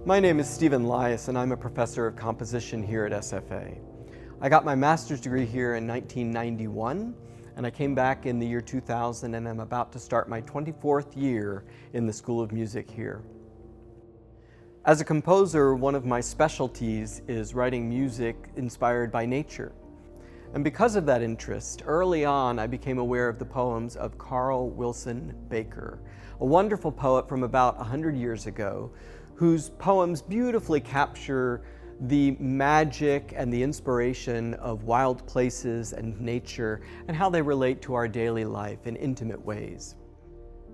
My name is Stephen Lias, and I'm a professor of composition here at SFA. I got my master's degree here in 1991, and I came back in the year 2000, and I'm about to start my 24th year in the School of Music here. As a composer, one of my specialties is writing music inspired by nature. And because of that interest, early on I became aware of the poems of Carl Wilson Baker, a wonderful poet from about 100 years ago, whose poems beautifully capture the magic and the inspiration of wild places and nature and how they relate to our daily life in intimate ways.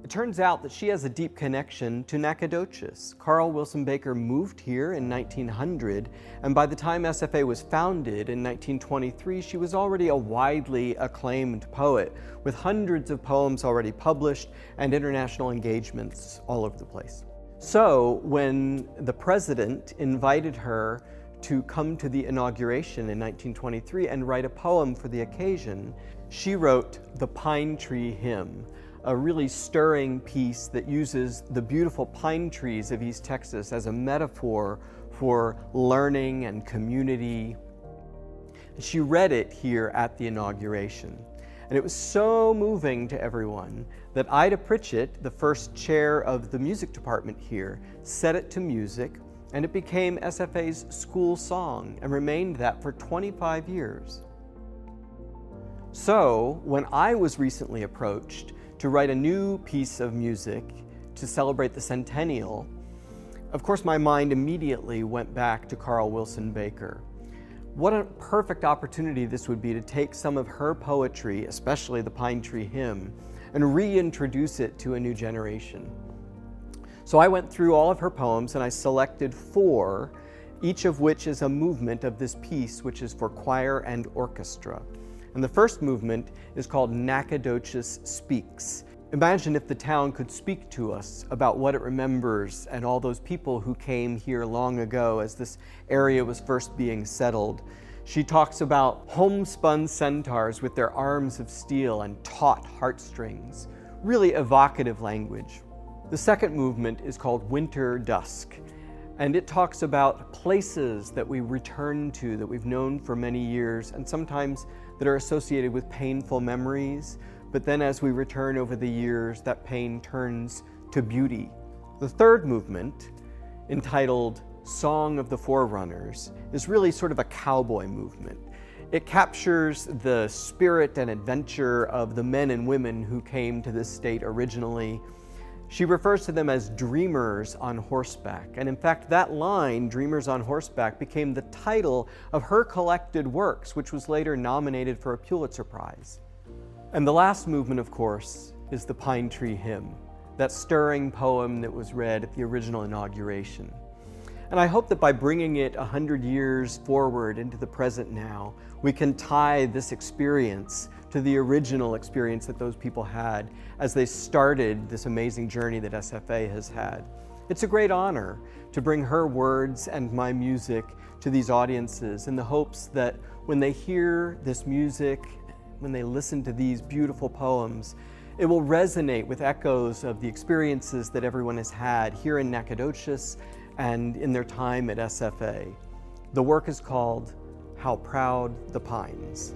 It turns out that she has a deep connection to Nacogdoches. Carl Wilson Baker moved here in 1900, and by the time SFA was founded in 1923, she was already a widely acclaimed poet with hundreds of poems already published and international engagements all over the place. So when the president invited her to come to the inauguration in 1923 and write a poem for the occasion, she wrote the Pine Tree Hymn, a really stirring piece that uses the beautiful pine trees of East Texas as a metaphor for learning and community. She read it here at the inauguration. And it was so moving to everyone that Ida Pritchett, the first chair of the music department here, set it to music, and it became SFA's school song and remained that for 25 years. So when I was recently approached to write a new piece of music to celebrate the centennial, of course my mind immediately went back to Carl Wilson Baker. What a perfect opportunity this would be to take some of her poetry, especially the Pine Tree Hymn, and reintroduce it to a new generation. So I went through all of her poems and I selected 4, each of which is a movement of this piece, which is for choir and orchestra. And the first movement is called Nacogdoches Speaks. Imagine if the town could speak to us about what it remembers and all those people who came here long ago as this area was first being settled. She talks about homespun centaurs with their arms of steel and taut heartstrings. Really evocative language. The second movement is called Winter Dusk, and it talks about places that we return to that we've known for many years and sometimes that are associated with painful memories. But then as we return over the years, that pain turns to beauty. The third movement, entitled Song of the Forerunners, is really sort of a cowboy movement. It captures the spirit and adventure of the men and women who came to this state originally. She refers to them as dreamers on horseback. And in fact, that line, Dreamers on Horseback, became the title of her collected works, which was later nominated for a Pulitzer Prize. And the last movement, of course, is the Pine Tree Hymn, that stirring poem that was read at the original inauguration. And I hope that by bringing it 100 years forward into the present now, we can tie this experience to the original experience that those people had as they started this amazing journey that SFA has had. It's a great honor to bring her words and my music to these audiences in the hopes that when they hear this music, when they listen to these beautiful poems, it will resonate with echoes of the experiences that everyone has had here in Nacogdoches and in their time at SFA. The work is called How Proud the Pines.